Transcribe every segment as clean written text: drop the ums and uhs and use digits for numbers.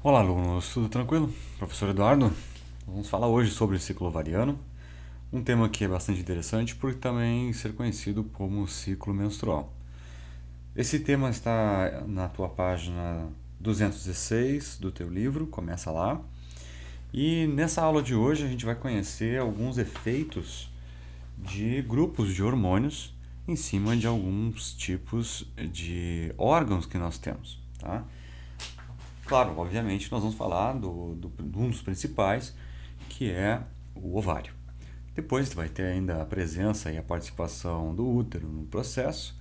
Olá, alunos, tudo tranquilo? Professor Eduardo, vamos falar hoje sobre o ciclo ovariano, um tema que é bastante interessante por também ser conhecido como ciclo menstrual. Esse tema está na tua página 206 do teu livro, começa lá. E nessa aula de hoje a gente vai conhecer alguns efeitos de grupos de hormônios em cima de alguns tipos de órgãos que nós temos, tá? Claro, obviamente nós vamos falar de um dos principais, que é o ovário. Depois vai ter ainda a presença e a participação do útero no processo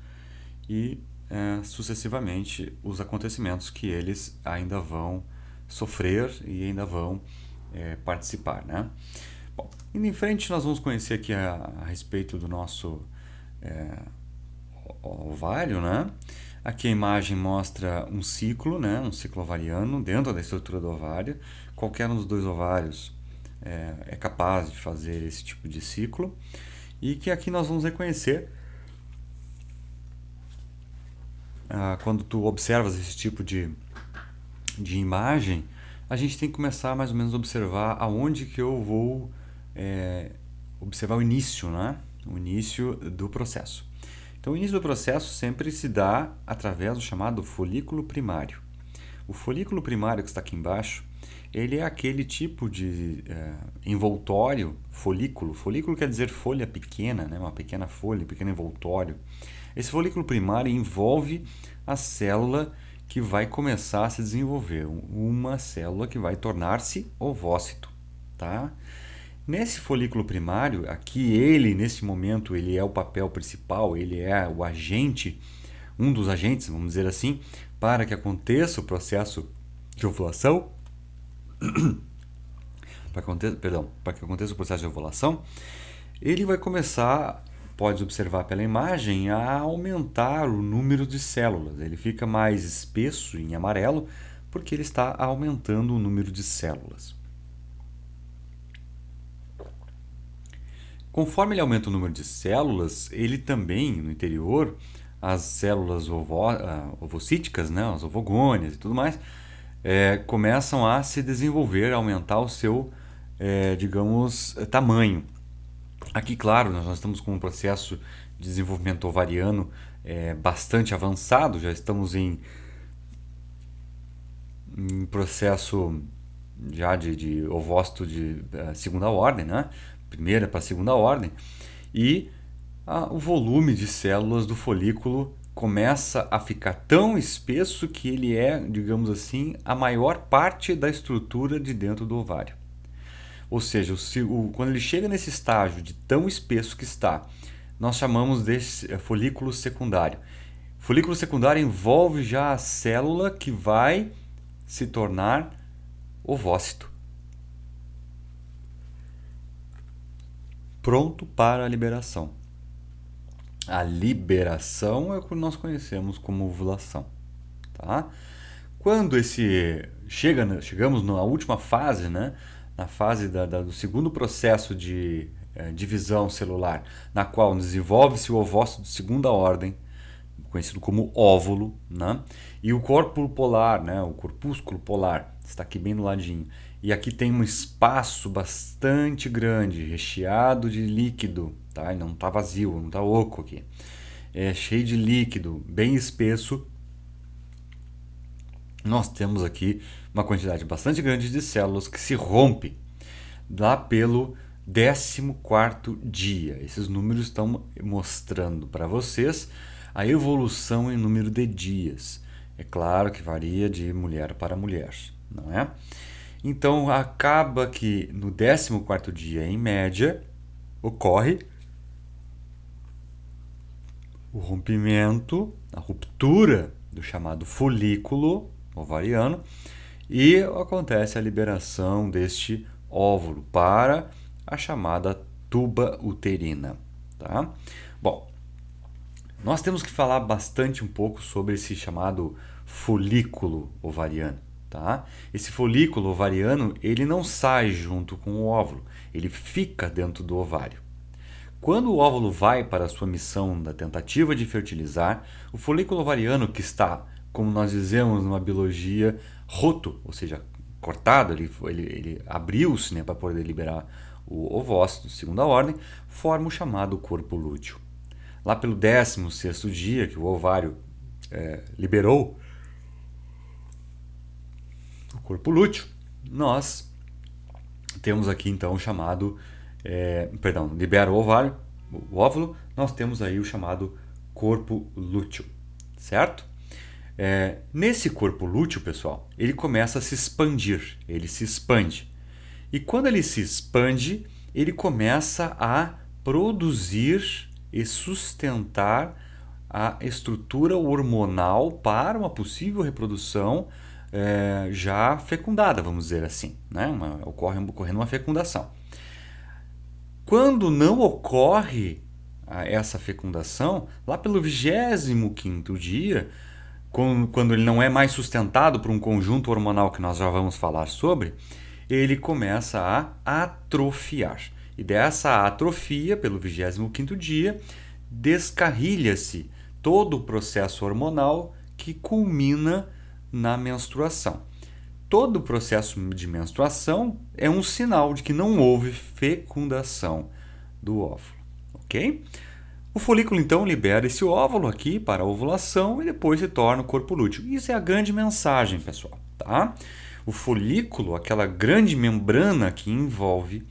e sucessivamente os acontecimentos que eles ainda vão sofrer e ainda vão participar, né? Bom, indo em frente nós vamos conhecer aqui a respeito do nosso ovário, né? Aqui a imagem mostra um ciclo, né? Um ciclo ovariano dentro da estrutura do ovário. Qualquer um dos dois ovários é capaz de fazer esse tipo de ciclo. E que aqui nós vamos reconhecer, quando tu observas esse tipo de imagem, a gente tem que começar mais ou menos a observar aonde que eu vou observar o início, né? O início do processo. Então, o início do processo sempre se dá através do chamado folículo primário. O folículo primário que está aqui embaixo, ele é aquele tipo de envoltório, folículo. Folículo quer dizer folha pequena, né? Uma pequena folha, um pequeno envoltório. Esse folículo primário envolve a célula que vai começar a se desenvolver, uma célula que vai tornar-se ovócito, tá? Nesse folículo primário, aqui nesse momento, ele é o papel principal, ele é o agente, um dos agentes, vamos dizer assim, para que aconteça o processo de ovulação, para que aconteça o processo de ovulação, ele vai começar, pode observar pela imagem, a aumentar o número de células. Ele fica mais espesso em amarelo, porque ele está aumentando o número de células. Conforme ele aumenta o número de células, ele também, no interior, as células ovocíticas, né, as ovogônias e tudo mais, começam a se desenvolver, a aumentar o seu, digamos, tamanho. Aqui, claro, nós estamos com um processo de desenvolvimento ovariano bastante avançado, já estamos em processo já de ovócito de segunda ordem, né? Primeira para segunda ordem, e o volume de células do folículo começa a ficar tão espesso que ele é, digamos assim, a maior parte da estrutura de dentro do ovário. Ou seja, quando ele chega nesse estágio de tão espesso que está, nós chamamos de folículo secundário. Folículo secundário envolve já a célula que vai se tornar ovócito, pronto para a liberação. A liberação é o que nós conhecemos como ovulação, tá? Quando chegamos na última fase, né, na fase do segundo processo de divisão celular, na qual desenvolve-se o ovócito de segunda ordem, conhecido como óvulo, né? E o corpo polar, né? O corpúsculo polar, está aqui bem no ladinho. E aqui tem um espaço bastante grande, recheado de líquido, tá? E não está vazio, não está oco aqui. É cheio de líquido, bem espesso. Nós temos aqui uma quantidade bastante grande de células que se rompe lá pelo 14º dia. Esses números estão mostrando para vocês a evolução em número de dias. É claro que varia de mulher para mulher, não é? Então, acaba que no 14º dia, em média, ocorre o rompimento, a ruptura do chamado folículo ovariano e acontece a liberação deste óvulo para a chamada tuba uterina, tá? Bom, nós temos que falar bastante um pouco sobre esse chamado folículo ovariano, tá? Esse folículo ovariano, ele não sai junto com o óvulo, ele fica dentro do ovário. Quando o óvulo vai para a sua missão da tentativa de fertilizar, o folículo ovariano que está, como nós dizemos numa biologia, roto, ou seja, cortado, ele abriu-se, né, para poder liberar o ovócito, segunda ordem, forma o chamado corpo lúteo. Lá pelo 16º dia, que o ovário liberou o corpo lúteo, nós temos aqui então o chamado, libera o ovário, o óvulo, nós temos aí o chamado corpo lúteo, certo? Nesse corpo lúteo, pessoal, ele começa a se expandir, ele se expande. E quando ele se expande, ele começa a produzir e sustentar a estrutura hormonal para uma possível reprodução já fecundada, vamos dizer assim, né? Ocorrendo uma fecundação. Quando não ocorre essa fecundação, lá pelo 25º dia, quando ele não é mais sustentado por um conjunto hormonal que nós já vamos falar sobre, ele começa a atrofiar. E dessa atrofia, pelo 25º dia, descarrilha-se todo o processo hormonal que culmina na menstruação. Todo o processo de menstruação é um sinal de que não houve fecundação do óvulo, ok? O folículo então libera esse óvulo aqui para a ovulação e depois se torna o corpo lúteo. Isso é a grande mensagem, pessoal, tá? O folículo, aquela grande membrana que envolve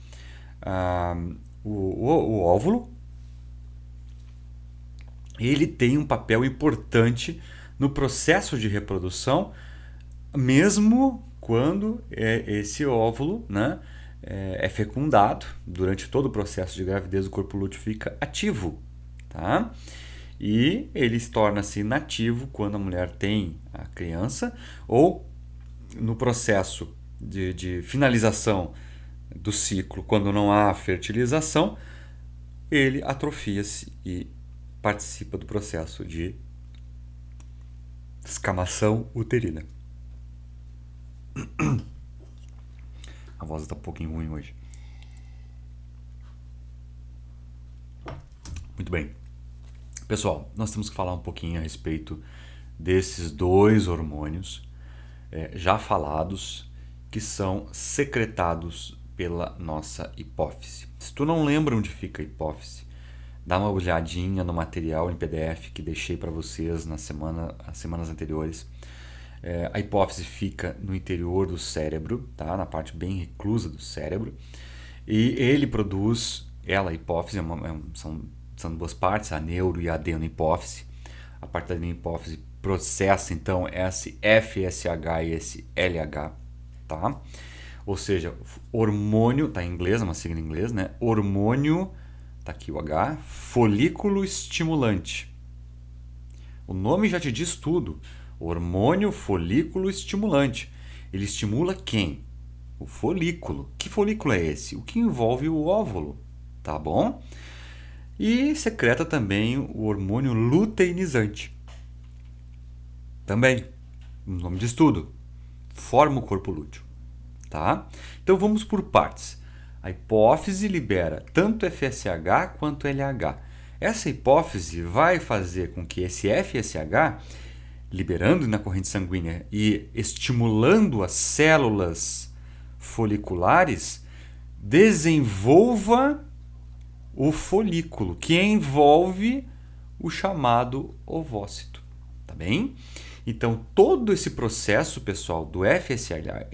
o óvulo, ele tem um papel importante no processo de reprodução, mesmo quando esse óvulo, né, é fecundado. Durante todo o processo de gravidez, o corpo lúteo fica ativo, tá? E ele torna-se inativo quando a mulher tem a criança ou no processo de finalização do ciclo, quando não há fertilização, ele atrofia-se e participa do processo de descamação uterina. A voz está um pouquinho ruim hoje. Muito bem. Pessoal, nós temos que falar um pouquinho a respeito desses dois hormônios já falados, que são secretados pela nossa hipófise. Se tu não lembra onde fica a hipófise, dá uma olhadinha no material em PDF que deixei para vocês as semanas anteriores. A hipófise fica no interior do cérebro, tá? Na parte bem reclusa do cérebro. E ele produz, a hipófise, são duas partes, a neuro e a adenohipófise. A parte da adenohipófise processa então esse FSH e esse LH, tá? Ou seja, hormônio, tá em inglês, é uma sigla em inglês, né? Hormônio, tá aqui o H, folículo estimulante. O nome já te diz tudo. Hormônio folículo estimulante. Ele estimula quem? O folículo. Que folículo é esse? O que envolve o óvulo, tá bom? E secreta também o hormônio luteinizante. Também, o nome diz tudo. Forma o corpo lúteo, tá? Então vamos por partes. A hipófise libera tanto FSH quanto LH. Essa hipófise vai fazer com que esse FSH, liberando na corrente sanguínea e estimulando as células foliculares, desenvolva o folículo, que envolve o chamado ovócito, tá bem? Então, todo esse processo, pessoal, do FSH,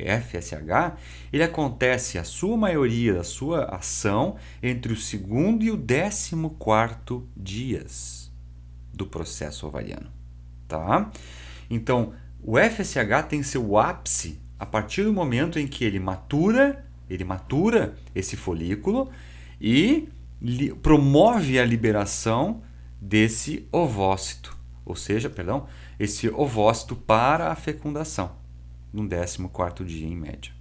ele acontece, a sua maioria da sua ação, entre o 2º e o 14º dias do processo ovariano, tá? Então, o FSH tem seu ápice a partir do momento em que ele matura esse folículo e promove a liberação desse ovócito, ou seja, esse ovócito para a fecundação, no 14º dia em média.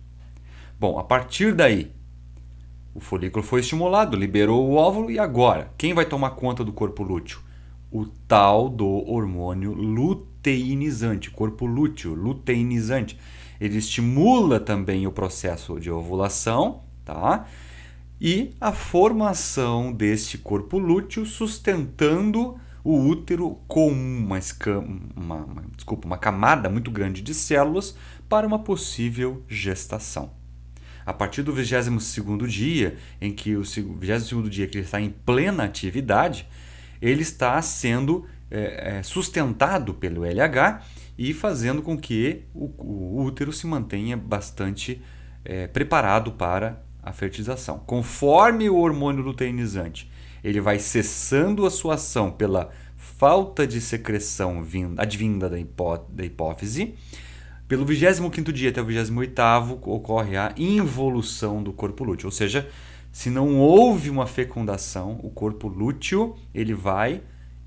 Bom, a partir daí, o folículo foi estimulado, liberou o óvulo e agora, quem vai tomar conta do corpo lúteo? O tal do hormônio luteinizante, corpo lúteo, luteinizante. Ele estimula também o processo de ovulação, tá? E a formação deste corpo lúteo sustentando o útero com uma camada muito grande de células para uma possível gestação. A partir do 22º dia, em que o 22º dia que ele está em plena atividade, ele está sendo sustentado pelo LH e fazendo com que o útero se mantenha bastante preparado para a fertilização. Conforme o hormônio luteinizante ele vai cessando a sua ação pela falta de secreção advinda da hipófise, pelo 25º dia até o 28º ocorre a involução do corpo lúteo, ou seja, se não houve uma fecundação, o corpo lúteo ele vai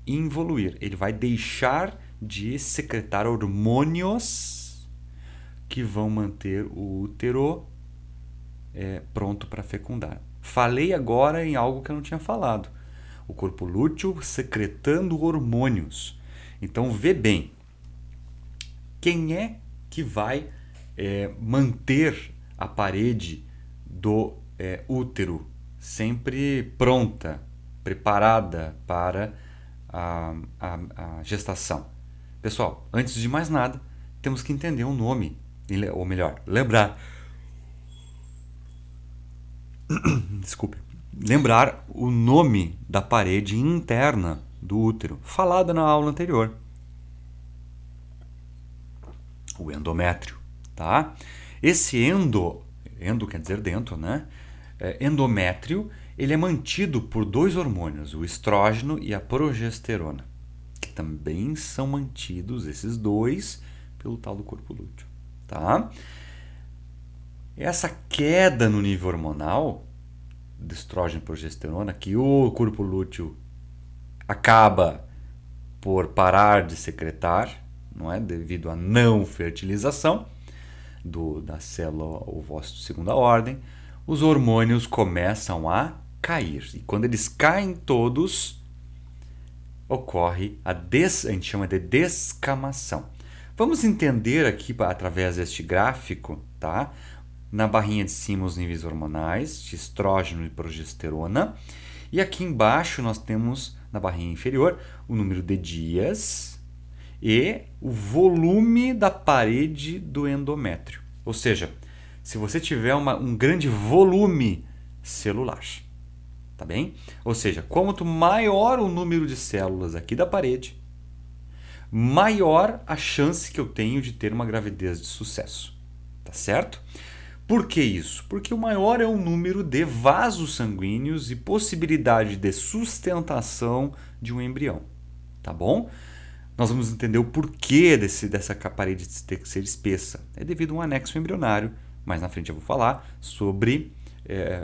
involuir, ele vai deixar de secretar hormônios que vão manter o útero pronto para fecundar. Falei agora em algo que eu não tinha falado. O corpo lúteo secretando hormônios. Então vê bem, quem é que vai manter a parede do útero sempre pronta, preparada para a gestação? Pessoal, antes de mais nada, temos que entender um nome, ou melhor, lembrar o nome da parede interna do útero, falada na aula anterior. O endométrio, tá? Esse endo quer dizer dentro, né? Endométrio, ele é mantido por dois hormônios, o estrógeno e a progesterona, que também são mantidos, esses dois, pelo tal do corpo lúteo, tá? Essa queda no nível hormonal de estrógeno e progesterona, que o corpo lúteo acaba por parar de secretar, não é? Devido à não fertilização da célula ovócito de segunda ordem, os hormônios começam a cair. E quando eles caem todos, ocorre a gente chama de descamação. Vamos entender aqui através deste gráfico, tá? Na barrinha de cima os níveis hormonais de estrógeno e progesterona. E aqui embaixo nós temos, na barrinha inferior, o número de dias e o volume da parede do endométrio. Ou seja, se você tiver um grande volume celular, tá bem? Ou seja, quanto maior o número de células aqui da parede, maior a chance que eu tenho de ter uma gravidez de sucesso, tá certo? Por que isso? Porque o maior é o número de vasos sanguíneos e possibilidade de sustentação de um embrião, tá bom? Nós vamos entender o porquê dessa parede ter que ser espessa. É devido a um anexo embrionário, mais na frente eu vou falar sobre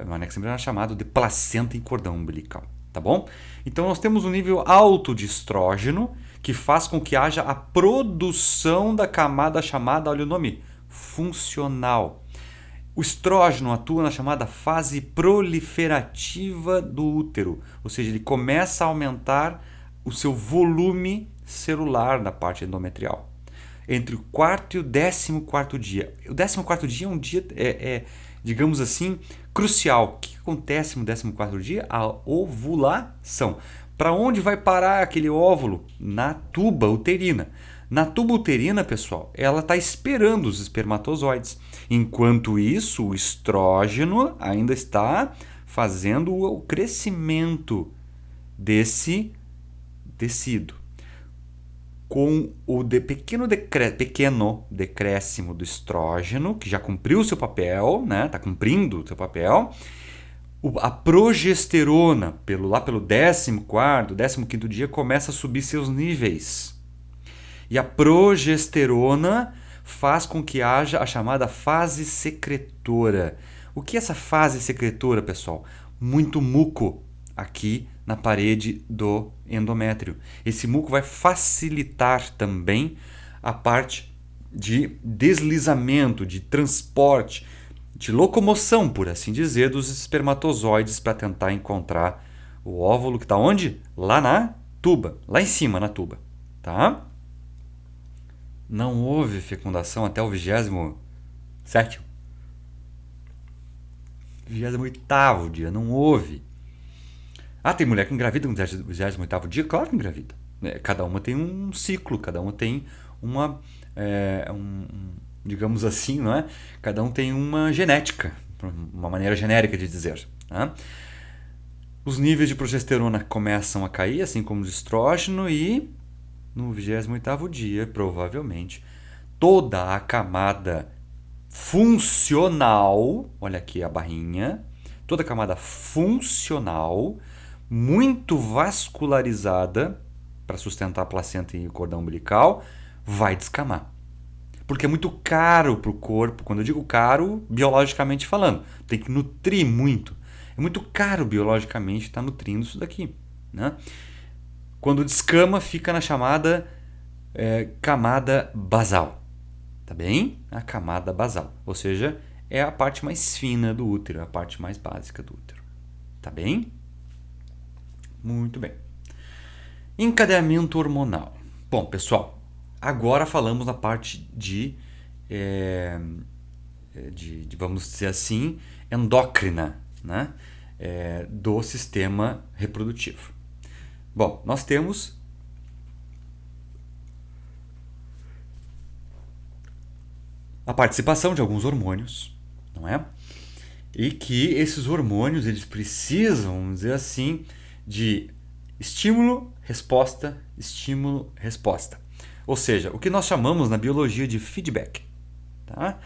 um anexo embrionário chamado de placenta em cordão umbilical, tá bom? Então nós temos um nível alto de estrógeno que faz com que haja a produção da camada chamada, olha o nome, funcional. O estrógeno atua na chamada fase proliferativa do útero, ou seja, ele começa a aumentar o seu volume celular na parte endometrial. Entre o 4º e o 14º dia. O 14º dia é um dia, digamos assim, crucial. O que acontece no 14º dia? A ovulação. Para onde vai parar aquele óvulo? Na tuba uterina. Na tuba uterina, pessoal, ela está esperando os espermatozoides. Enquanto isso, o estrógeno ainda está fazendo o crescimento desse tecido. Com o pequeno decréscimo do estrógeno, que já cumpriu o seu papel, né? Está cumprindo o seu papel, a progesterona, pelo 14º, 15º dia, começa a subir seus níveis. E a progesterona faz com que haja a chamada fase secretora. O que é essa fase secretora, pessoal? Muito muco aqui na parede do endométrio. Esse muco vai facilitar também a parte de deslizamento, de transporte, de locomoção, por assim dizer, dos espermatozoides para tentar encontrar o óvulo que está onde? Lá na tuba, lá em cima na tuba, tá? Não houve fecundação até o 27º, 28º dia, não houve. Ah, tem mulher que engravida no 28º dia? Claro que engravida. Cada uma tem um ciclo, cada uma tem uma, digamos assim, não é? Cada um tem uma genética, uma maneira genérica de dizer. Né? Os níveis de progesterona começam a cair, assim como de estrógeno, e no 28º dia, provavelmente, toda a camada funcional, olha aqui a barrinha, toda a camada funcional, muito vascularizada, para sustentar a placenta e o cordão umbilical, vai descamar. Porque é muito caro para o corpo. Quando eu digo caro, biologicamente falando, tem que nutrir muito. É muito caro biologicamente estar nutrindo isso daqui. Né? Quando descama, fica na chamada camada basal. Tá bem? A camada basal. Ou seja, é a parte mais fina do útero, a parte mais básica do útero. Tá bem? Muito bem. Encadeamento hormonal. Bom, pessoal, agora falamos na parte de vamos dizer assim, endócrina, né? Do sistema reprodutivo. Bom, nós temos a participação de alguns hormônios, não é? E que esses hormônios eles precisam, vamos dizer assim, de estímulo, resposta, estímulo, resposta. Ou seja, o que nós chamamos na biologia de feedback. Tá?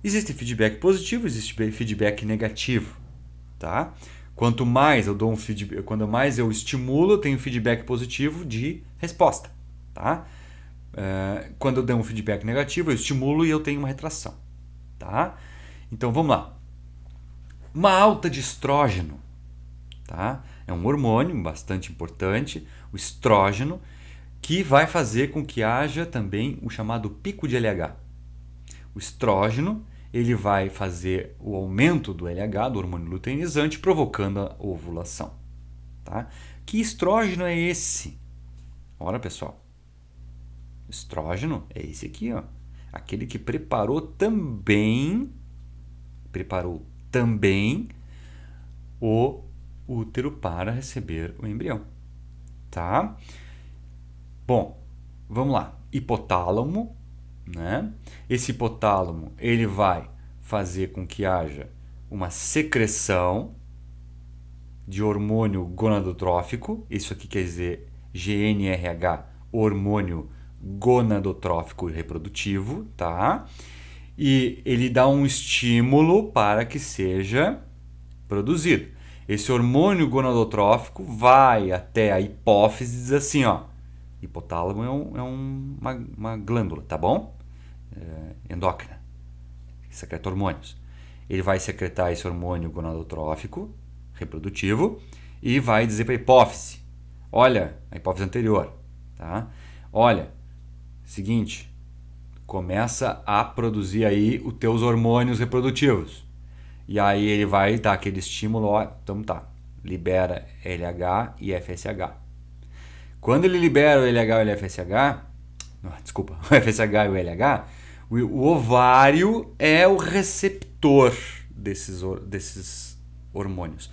Existe feedback positivo, existe feedback negativo. Tá? Quanto mais eu dou um feedback, quanto mais eu estimulo, eu tenho feedback positivo de resposta. Tá? Quando eu dou um feedback negativo, eu estimulo e eu tenho uma retração. Tá? Então vamos lá. Uma alta de estrógeno, tá? É um hormônio bastante importante, o estrógeno, que vai fazer com que haja também o chamado pico de LH. O estrógeno ele vai fazer o aumento do LH, do hormônio luteinizante, provocando a ovulação. Tá? Que estrógeno é esse? Ora, pessoal, estrógeno é esse aqui, ó. Aquele que preparou também o útero para receber o embrião, tá? Bom, vamos lá. Hipotálamo, né? Esse hipotálamo, ele vai fazer com que haja uma secreção de hormônio gonadotrófico, isso aqui quer dizer GnRH, hormônio gonadotrófico e reprodutivo, tá? E ele dá um estímulo para que seja produzido. Esse hormônio gonadotrófico vai até a hipófise e diz assim, ó, hipotálamo uma glândula, tá bom? Endócrina, secreta hormônios. Ele vai secretar esse hormônio gonadotrófico, reprodutivo, e vai dizer para a hipófise, olha, a hipófise anterior, tá? Olha, seguinte, começa a produzir aí os teus hormônios reprodutivos. E aí ele vai dar aquele estímulo, ó, então tá, libera LH e FSH. Quando ele libera o LH e o FSH, desculpa, o FSH e o LH, o ovário é o receptor desses hormônios.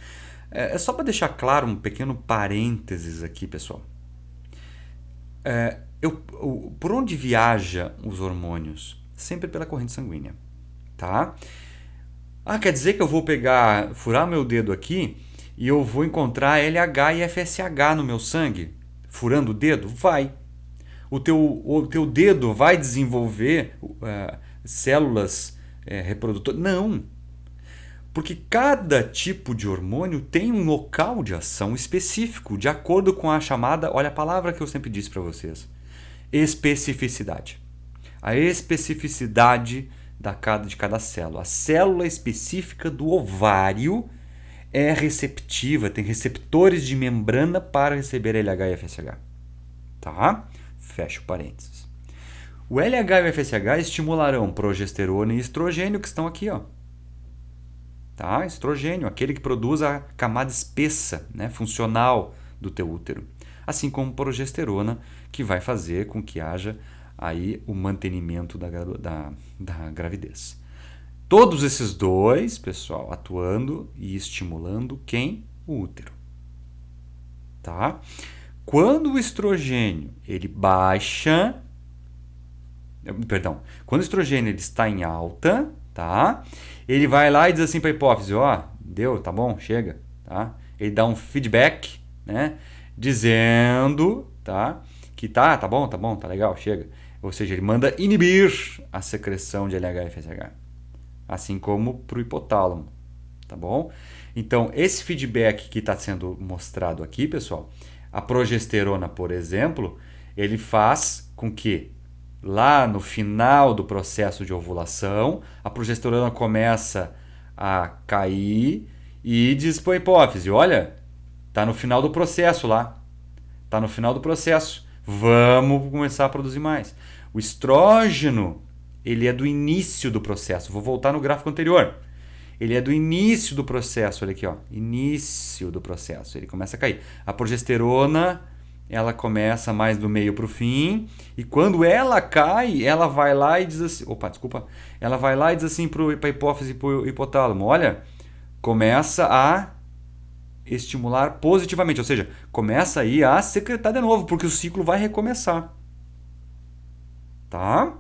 É só para deixar claro um pequeno parênteses aqui, pessoal. Por onde viaja os hormônios? Sempre pela corrente sanguínea, tá? Quer dizer que eu vou furar meu dedo aqui e eu vou encontrar LH e FSH no meu sangue? Furando o dedo? Vai. O teu dedo vai desenvolver células reprodutoras? Não. Porque cada tipo de hormônio tem um local de ação específico, de acordo com a chamada, olha a palavra que eu sempre disse para vocês, especificidade. A especificidade de cada célula. A célula específica do ovário é receptiva, tem receptores de membrana para receber LH e FSH. Tá? Fecha o parênteses. O LH e o FSH estimularão progesterona e estrogênio que estão aqui, ó. Tá? Estrogênio, aquele que produz a camada espessa, né, funcional do teu útero. Assim como progesterona, que vai fazer com que haja aí o mantenimento da gravidez. Todos esses dois, pessoal, atuando e estimulando quem? O útero. tá? Quando o estrogênio ele baixa, perdão, quando o estrogênio ele está em alta, tá? Ele vai lá e diz assim para a hipófise, ó, deu, tá bom, chega, tá? Ele dá um feedback, né? Dizendo, tá? Que tá bom, tá legal, chega. Ou seja, ele manda inibir a secreção de LH e FSH, assim como para o hipotálamo, tá bom? Então, esse feedback que está sendo mostrado aqui, pessoal, a progesterona, por exemplo, ele faz com que lá no final do processo de ovulação, a progesterona começa a cair e diz para a hipófise, olha, tá no final do processo lá, tá no final do processo, vamos começar a produzir mais. O estrógeno, ele é do início do processo, vou voltar no gráfico anterior. Ele é do início do processo, olha aqui, ó, início do processo, ele começa a cair. A progesterona, ela começa mais do meio para o fim, e quando ela cai, ela vai lá e diz assim, ela vai lá e diz assim para a hipófise e para o hipotálamo, olha, começa a estimular positivamente, ou seja, começa aí a secretar de novo, porque o ciclo vai recomeçar, tá?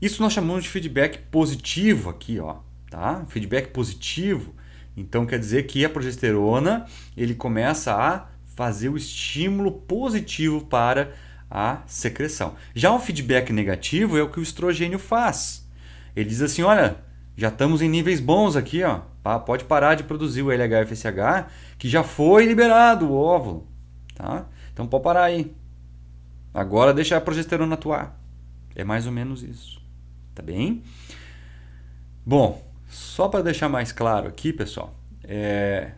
Isso nós chamamos de feedback positivo aqui, ó, tá? Feedback positivo, então quer dizer que a progesterona, ele começa a fazer o estímulo positivo para a secreção. Já o feedback negativo é o que o estrogênio faz. Ele diz assim, olha, já estamos em níveis bons aqui, ó, pode parar de produzir o LH-FSH, que já foi liberado o óvulo, tá? Então pode parar aí. Agora deixa a progesterona atuar. É mais ou menos isso. Tá bem? Bom, só para deixar mais claro aqui, pessoal,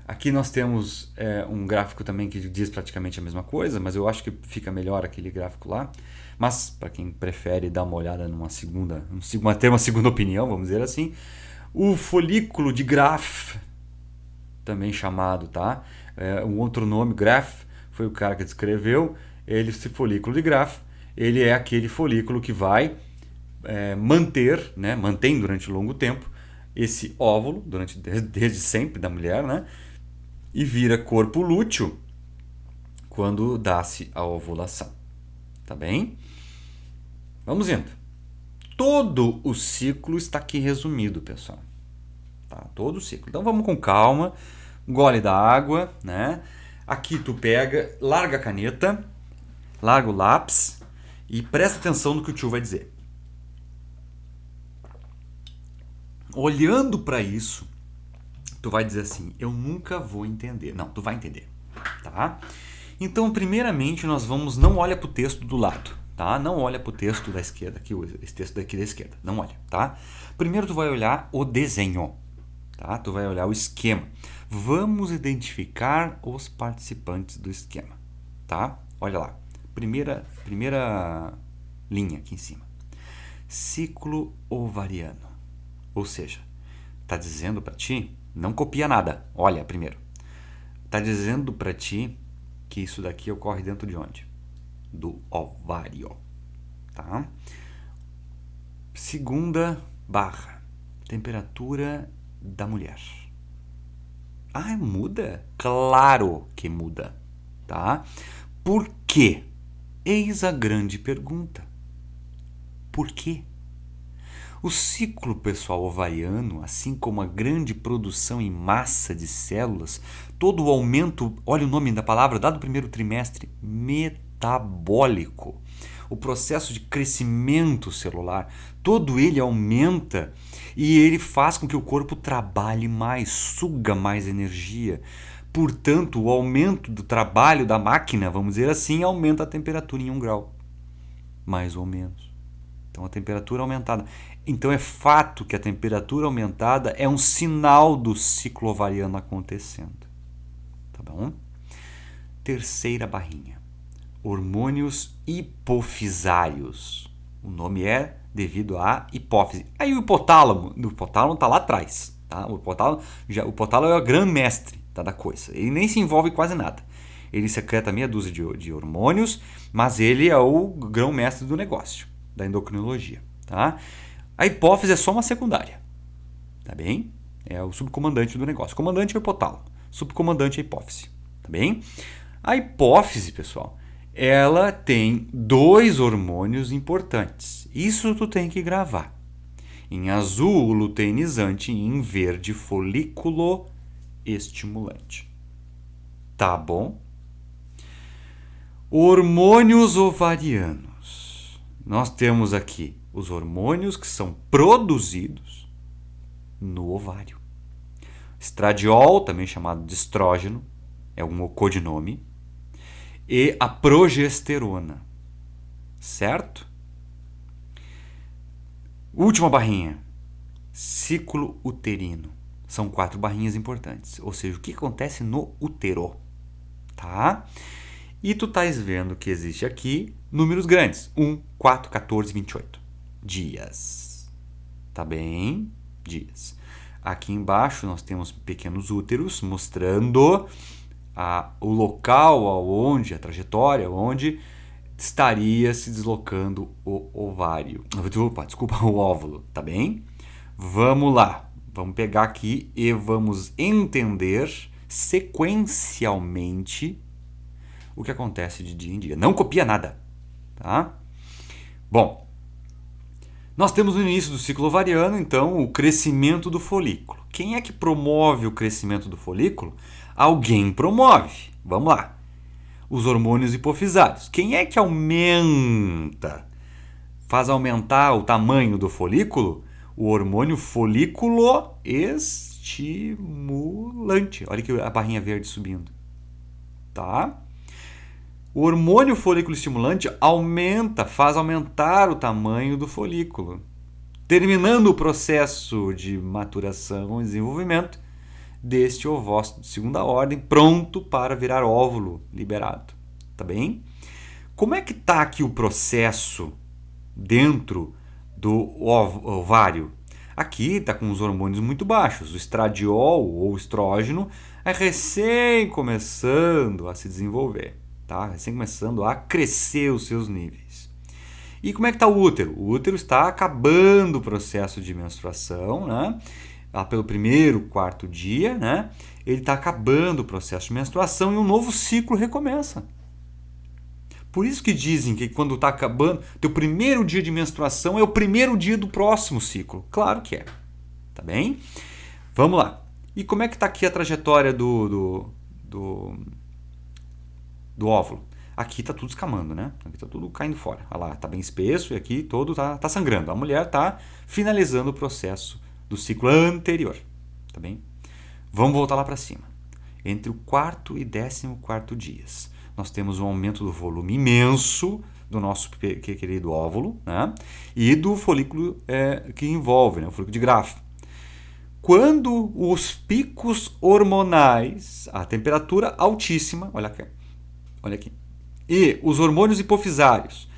aqui nós temos um gráfico também que diz praticamente a mesma coisa, mas eu acho que fica melhor aquele gráfico lá. Mas para quem prefere dar uma olhada ter uma segunda opinião, vamos dizer assim, o folículo de Graf, também chamado, tá? Um outro nome, Graf, foi o cara que descreveu. Esse folículo de Graf, ele é aquele folículo que vai mantém durante longo tempo esse óvulo, desde sempre da mulher, né? E vira corpo lúteo quando dá-se a ovulação. Tá bem? Vamos indo. Todo o ciclo está aqui resumido, pessoal. Tá? Todo o ciclo. Então vamos com calma. Gole da água, né? Aqui tu pega, larga a caneta, larga o lápis e presta atenção no que o tio vai dizer. Olhando para isso, tu vai dizer assim, eu nunca vou entender. Não, tu vai entender, tá? Então, primeiramente, não olha para o texto do lado, tá? Não olha para o texto da esquerda, aqui, esse texto daqui da esquerda, não olha, tá? Primeiro tu vai olhar o desenho, tá? Tu vai olhar o esquema. Vamos identificar os participantes do esquema, tá? Olha lá, primeira linha aqui em cima. Ciclo ovariano. Ou seja, está dizendo para ti, não copia nada, olha primeiro. Está dizendo para ti que isso daqui ocorre dentro de onde? Do ovário, tá? Segunda barra, temperatura da mulher. Ah, muda? Claro que muda, tá? Por quê? Eis a grande pergunta. Por quê? O ciclo pessoal ovariano, assim como a grande produção em massa de células, todo o aumento, olha o nome da palavra, dado o primeiro trimestre, metabólico. O processo de crescimento celular, todo ele aumenta e ele faz com que o corpo trabalhe mais, suga mais energia. Portanto, o aumento do trabalho da máquina, vamos dizer assim, aumenta a temperatura em 1 grau, mais ou menos. Então, a temperatura aumentada. Então, é fato que a temperatura aumentada é um sinal do ciclo ovariano acontecendo. Tá bom? Terceira barrinha. Hormônios hipofisários. O nome é devido à hipófise. Aí o hipotálamo está lá atrás. Tá? O hipotálamo é o grande mestre, tá, da coisa. Ele nem se envolve quase nada. Ele secreta meia dúzia de hormônios, mas ele é o grão-mestre do negócio, da endocrinologia, tá? A hipófise é só uma secundária, tá bem? É o subcomandante do negócio. O comandante é o hipotálamo. subcomandante a hipófise, tá bem? A hipófise, pessoal, ela tem 2 hormônios importantes. Isso tu tem que gravar. Em azul, o luteinizante e em verde, folículo estimulante. Tá bom? Hormônios ovarianos. Nós temos aqui os hormônios que são produzidos no ovário. Estradiol, também chamado de estrógeno, é um codinome, e a progesterona, certo? Última barrinha, ciclo uterino. São 4 barrinhas importantes, ou seja, o que acontece no útero, tá? E tu estás vendo que existe aqui números grandes, 1, 4, 14, 28 dias, tá bem? Dias. Aqui embaixo nós temos pequenos úteros mostrando o local aonde, a trajetória, onde estaria se deslocando o ovário. Desculpa, o óvulo, tá bem? Vamos lá. Vamos pegar aqui e vamos entender sequencialmente o que acontece de dia em dia. Não copia nada, tá? Bom, nós temos no início do ciclo ovariano, então, o crescimento do folículo. Quem é que promove o crescimento do folículo? Alguém promove. Vamos lá. Os hormônios hipofisários. Quem é que aumenta? Faz aumentar o tamanho do folículo? O hormônio folículo estimulante. Olha aqui a barrinha verde subindo. Tá? O hormônio folículo estimulante faz aumentar o tamanho do folículo, terminando o processo de maturação e desenvolvimento deste ovócito de segunda ordem, pronto para virar óvulo liberado. Tá bem? Como é que está aqui o processo dentro do ovário? Aqui está com os hormônios muito baixos. O estradiol ou estrógeno é recém começando a se desenvolver, tá? Recém começando a crescer os seus níveis. E como é que está o útero? O útero está acabando o processo de menstruação, né? Lá pelo 1º, 4º dia, né? Ele está acabando o processo de menstruação e um novo ciclo recomeça. Por isso que dizem que quando está acabando, teu 1º dia de menstruação é o 1º dia do próximo ciclo. Claro que é. Tá bem? Vamos lá. E como é que está aqui a trajetória do óvulo? Aqui está tudo escamando, né? Aqui está tudo caindo fora. Olha lá, está bem espesso e aqui todo está sangrando. A mulher está finalizando o processo do ciclo anterior. Tá bem? Vamos voltar lá para cima. Entre o 4º e 14º dias, nós temos um aumento do volume imenso do nosso querido óvulo, né? E do folículo que envolve, né? O folículo de Graafi. Quando os picos hormonais, a temperatura altíssima, olha aqui, e os hormônios hipofisários,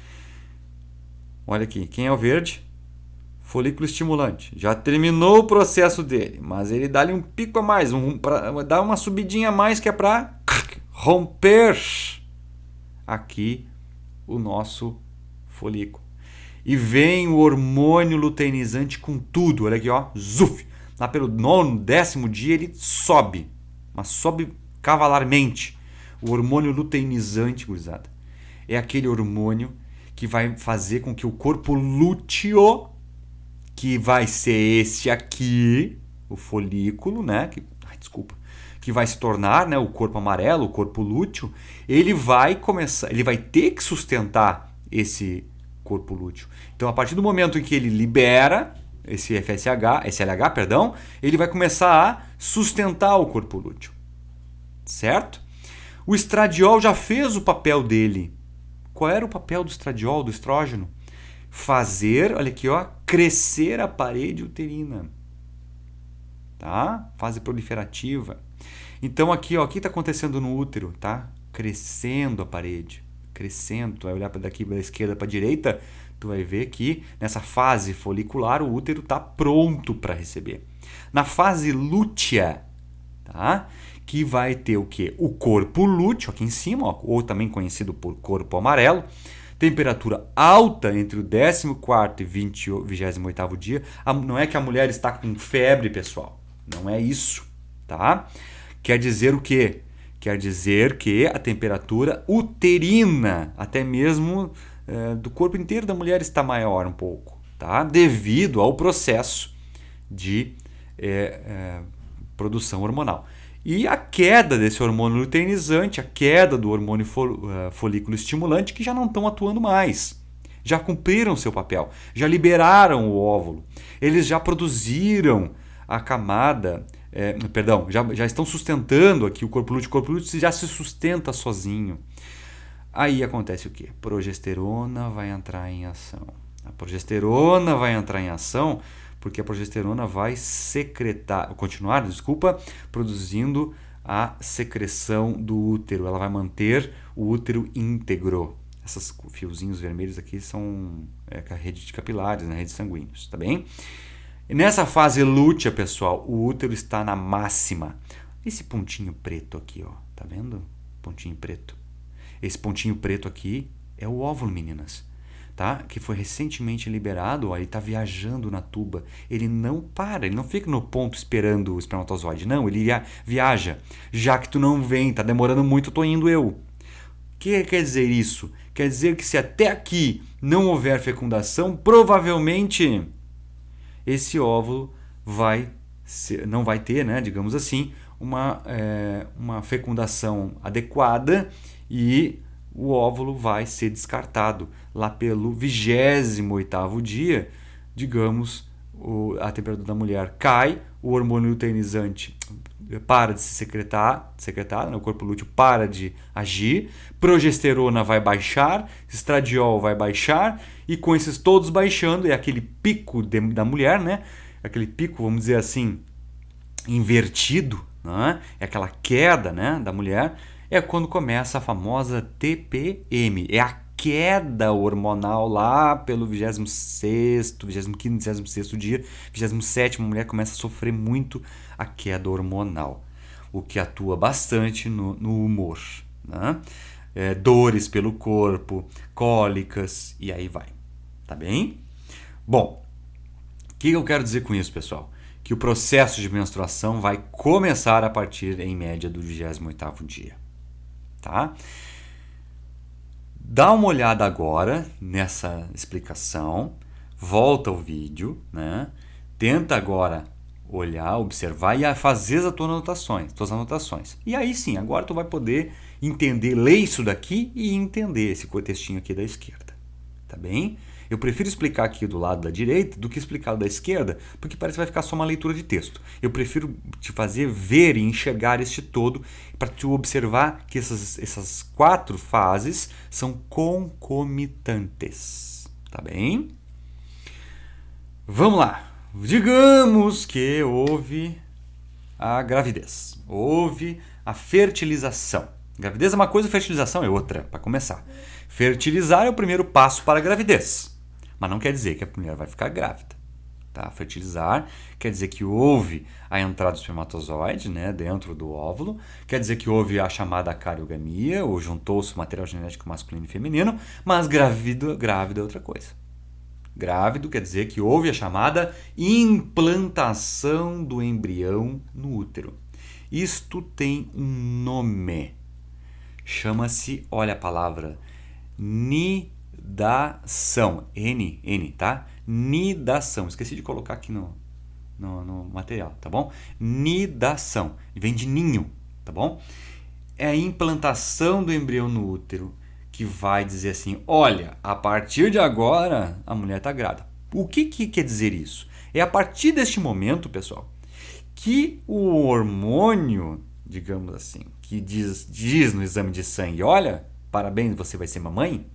olha aqui, quem é o verde? Folículo estimulante. Já terminou o processo dele, mas ele dá-lhe um pico a mais, dá uma subidinha a mais que é para romper aqui o nosso folículo. E vem o hormônio luteinizante com tudo. Olha aqui, ó, zuf. Lá pelo 9º, 10º dia ele sobe, mas sobe cavalarmente. O hormônio luteinizante, gurizada, é aquele hormônio que vai fazer com que o corpo lúteo, que vai ser esse aqui, o folículo, né? Que vai se tornar, né, o corpo amarelo, o corpo lúteo, ele vai ter que sustentar esse corpo lúteo. Então, a partir do momento em que ele libera esse LH, ele vai começar a sustentar o corpo lúteo. Certo? O estradiol já fez o papel dele. Qual era o papel do estradiol, do estrógeno? Fazer, olha aqui, ó, crescer a parede uterina. Tá? Fase proliferativa. Então aqui, ó, o que está acontecendo no útero? Tá crescendo a parede. Crescendo. Tu vai olhar daqui da esquerda para a direita, tu vai ver que nessa fase folicular o útero está pronto para receber. Na fase lútea, tá? Que vai ter o quê? O corpo lúteo aqui em cima, ó, ou também conhecido por corpo amarelo. Temperatura alta entre o 14º e 28º dia. Não é que a mulher está com febre, pessoal. Não é isso, tá? Quer dizer o quê? Quer dizer que a temperatura uterina, até mesmo do corpo inteiro da mulher, está maior um pouco, tá? Devido ao processo de produção hormonal. E a queda desse hormônio luteinizante, a queda do hormônio folículo estimulante, que já não estão atuando mais. Já cumpriram seu papel, já liberaram o óvulo, eles já produziram a camada, já estão sustentando aqui o corpo lúteo já se sustenta sozinho. Aí acontece o quê? Progesterona vai entrar em ação. A progesterona vai entrar em ação porque a progesterona vai continuar produzindo a secreção do útero. Ela vai manter o útero íntegro. Esses fiozinhos vermelhos aqui são a rede de capilares, rede de sanguíneos, tá bem? E nessa fase lútea, pessoal, o útero está na máxima. Esse pontinho preto aqui, ó, tá vendo? Pontinho preto. Esse pontinho preto aqui é o óvulo, meninas. Tá? Que foi recentemente liberado, ó, ele está viajando na tuba. Ele não para, ele não fica no ponto esperando o espermatozoide. Não, ele viaja. Já que tu não vem, tá demorando muito, tô indo eu. O que quer dizer isso? Quer dizer que se até aqui não houver fecundação, provavelmente esse óvulo não vai ter, né, digamos assim, uma fecundação adequada e o óvulo vai ser descartado. Lá pelo 28º dia, digamos, a temperatura da mulher cai, o hormônio luteinizante para de se secretar, né? O corpo lúteo para de agir, progesterona vai baixar, estradiol vai baixar, e com esses todos baixando, é aquele pico da mulher, né? Aquele pico, vamos dizer assim, invertido, né? É aquela queda, né, da mulher, é quando começa a famosa TPM, é a queda hormonal lá pelo 26º, 25º, 26º dia, 27º, a mulher começa a sofrer muito a queda hormonal, o que atua bastante no humor, né? Dores pelo corpo, cólicas e aí vai, tá bem? Bom, o que eu quero dizer com isso, pessoal? Que o processo de menstruação vai começar a partir, em média, do 28º dia, tá? Dá uma olhada agora nessa explicação, volta ao vídeo, né? Tenta agora olhar, observar e fazer as tuas anotações. E aí sim, agora tu vai poder entender, ler isso daqui e entender esse textinho aqui da esquerda, tá bem? Eu prefiro explicar aqui do lado da direita do que explicar da esquerda, porque parece que vai ficar só uma leitura de texto. Eu prefiro te fazer ver e enxergar este todo para te observar que essas 4 fases são concomitantes, tá bem? Vamos lá. Digamos que houve a gravidez, houve a fertilização. Gravidez é uma coisa, fertilização é outra, para começar. Fertilizar é o primeiro passo para a gravidez. Mas não quer dizer que a mulher vai ficar grávida. Tá? Fertilizar quer dizer que houve a entrada do espermatozoide, né, dentro do óvulo, quer dizer que houve a chamada cariogamia, ou juntou-se o material genético masculino e feminino, mas grávida é outra coisa. Grávido quer dizer que houve a chamada implantação do embrião no útero. Isto tem um nome. Chama-se, olha a palavra, nidação. N, tá? Nidação. Esqueci de colocar aqui no material, tá bom? Nidação. Vem de ninho, tá bom? É a implantação do embrião no útero que vai dizer assim, olha, a partir de agora a mulher está grávida. O que quer dizer isso? É a partir deste momento, pessoal, que o hormônio, digamos assim, que diz no exame de sangue, olha, parabéns, você vai ser mamãe,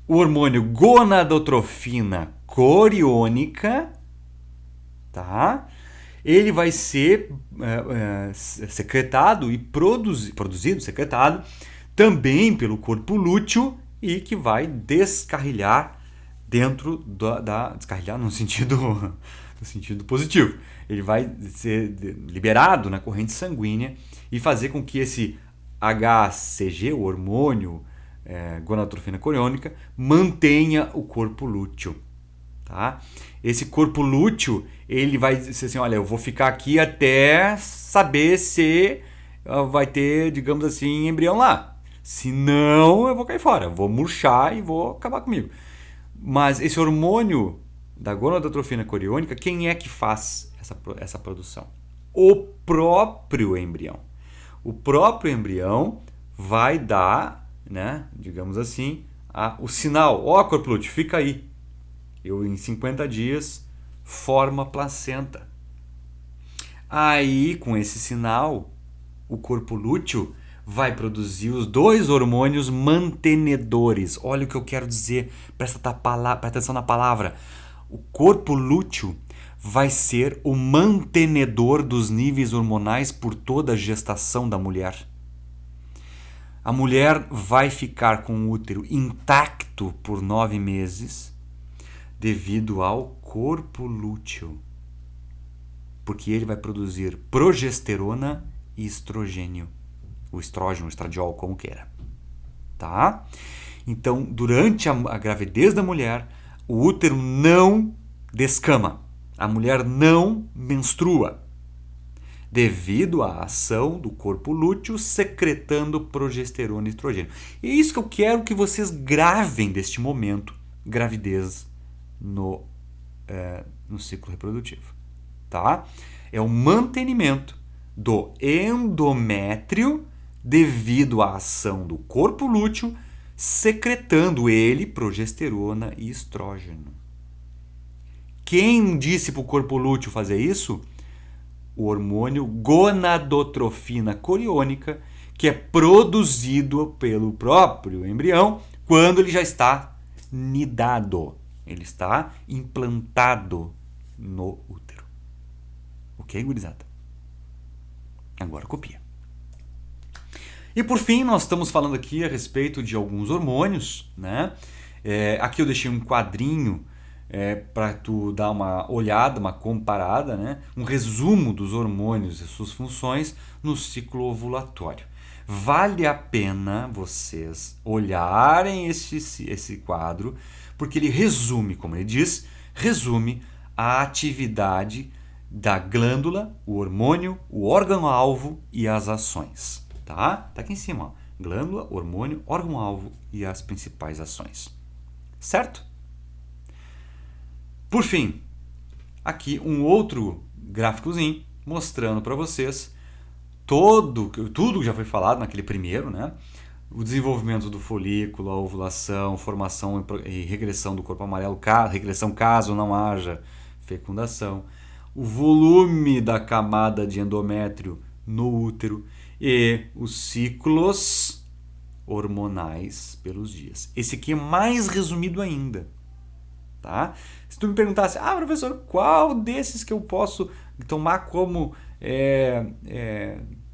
o hormônio gonadotrofina coriônica, tá? Ele vai ser secretado e secretado também pelo corpo lúteo e que vai descarrilhar dentro descarrilhar no sentido positivo. Ele vai ser liberado na corrente sanguínea e fazer com que esse HCG, o hormônio gonadotrofina coriônica, mantenha o corpo lúteo. Tá? Esse corpo lúteo, ele vai dizer assim, olha, eu vou ficar aqui até saber se vai ter, digamos assim, embrião lá. Se não, eu vou cair fora, vou murchar e vou acabar comigo. Mas esse hormônio da gonadotrofina coriônica, quem é que faz essa produção? O próprio embrião. O próprio embrião vai dar, né, digamos assim, o sinal. Ó, corpo lúteo, fica aí. Eu, em 50 dias, formo a placenta. Aí, com esse sinal, o corpo lúteo vai produzir os 2 hormônios mantenedores. Olha o que eu quero dizer, presta atenção na palavra. O corpo lúteo vai ser o mantenedor dos níveis hormonais por toda a gestação da mulher. A mulher vai ficar com o útero intacto por 9 meses devido ao corpo lúteo. Porque ele vai produzir progesterona e estrogênio. O estrógeno, o estradiol, como queira. Tá? Então, durante a gravidez da mulher, o útero não descama. A mulher não menstrua. Devido à ação do corpo lúteo secretando progesterona e estrogênio. E é isso que eu quero que vocês gravem deste momento. Gravidez no ciclo reprodutivo. Tá? É o mantenimento do endométrio devido à ação do corpo lúteo, secretando ele progesterona e estrógeno. Quem disse para o corpo lúteo fazer isso? O hormônio gonadotrofina coriônica, que é produzido pelo próprio embrião quando ele já está nidado. Ele está implantado no útero. Ok, gurizada? Agora copia. E por fim, nós estamos falando aqui a respeito de alguns hormônios, né? Aqui eu deixei um quadrinho para tu dar uma olhada, uma comparada, né? Um resumo dos hormônios e suas funções no ciclo ovulatório. Vale a pena vocês olharem esse quadro, porque ele resume, como ele diz, resume a atividade da glândula, o hormônio, o órgão-alvo e as ações. Tá aqui em cima, ó. Glândula, hormônio, órgão-alvo e as principais ações. Certo? Por fim, aqui um outro gráficozinho mostrando para vocês tudo que já foi falado naquele primeiro, né? O desenvolvimento do folículo, a ovulação, formação e regressão do corpo amarelo, regressão caso não haja fecundação, o volume da camada de endométrio no útero e os ciclos hormonais pelos dias. Esse aqui é mais resumido ainda. Tá? Se tu me perguntasse, professor, qual desses que eu posso tomar como,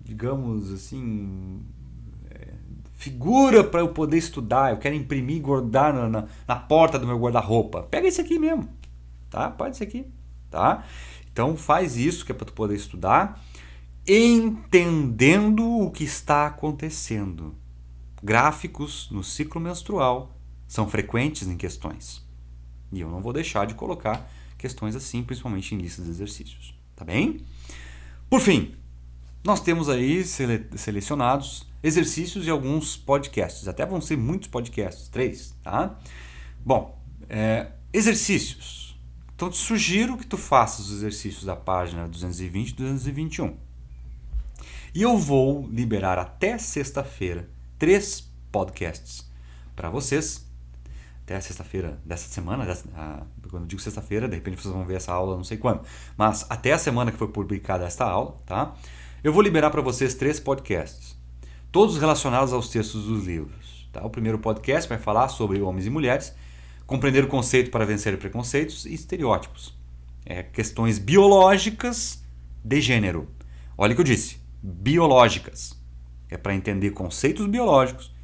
digamos assim, figura para eu poder estudar, eu quero imprimir e guardar na porta do meu guarda-roupa, pega esse aqui mesmo, tá? Pode ser aqui, tá? Então faz isso que é para tu poder estudar, entendendo o que está acontecendo. Gráficos no ciclo menstrual são frequentes em questões. E eu não vou deixar de colocar questões assim, principalmente em listas de exercícios. Tá bem? Por fim, nós temos aí selecionados exercícios e alguns podcasts. Até vão ser muitos podcasts, 3, tá? Bom, exercícios. Então, te sugiro que tu faças os exercícios da página 220 e 221. E eu vou liberar até sexta-feira 3 podcasts para vocês. Até sexta-feira dessa semana, quando eu digo sexta-feira, de repente vocês vão ver essa aula não sei quando, mas até a semana que foi publicada esta aula, tá? Eu vou liberar para vocês 3 podcasts, todos relacionados aos textos dos livros. Tá? O primeiro podcast vai falar sobre homens e mulheres, compreender o conceito para vencer preconceitos e estereótipos. Questões biológicas de gênero. Olha o que eu disse, biológicas. É para entender conceitos biológicos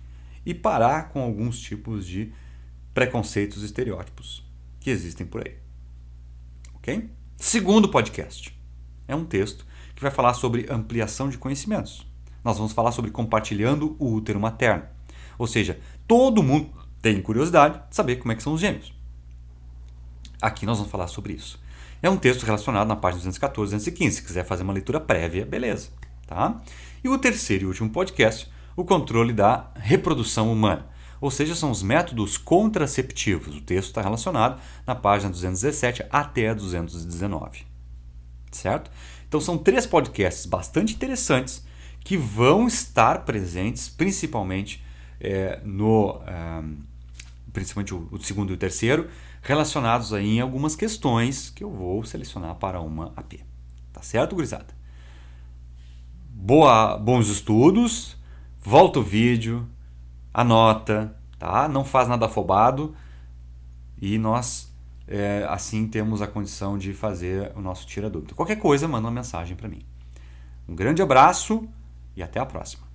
e parar com alguns tipos de preconceitos e estereótipos que existem por aí. Ok? Segundo podcast. É um texto que vai falar sobre ampliação de conhecimentos. Nós vamos falar sobre compartilhando o útero materno. Ou seja, todo mundo tem curiosidade de saber como é que são os gêmeos. Aqui nós vamos falar sobre isso. É um texto relacionado na página 214 e 215. Se quiser fazer uma leitura prévia, beleza. tá? E o terceiro e último podcast, o controle da reprodução humana. Ou seja, são os métodos contraceptivos. O texto está relacionado na página 217 até a 219. Certo? Então são 3 podcasts bastante interessantes que vão estar presentes principalmente principalmente o segundo e o terceiro, relacionados aí em algumas questões que eu vou selecionar para uma AP. Tá certo, gurizada? Bons estudos, volta o vídeo, anota, tá? Não faz nada afobado e nós assim temos a condição de fazer o nosso tira dúvida. Qualquer coisa, manda uma mensagem para mim. Um grande abraço e até a próxima.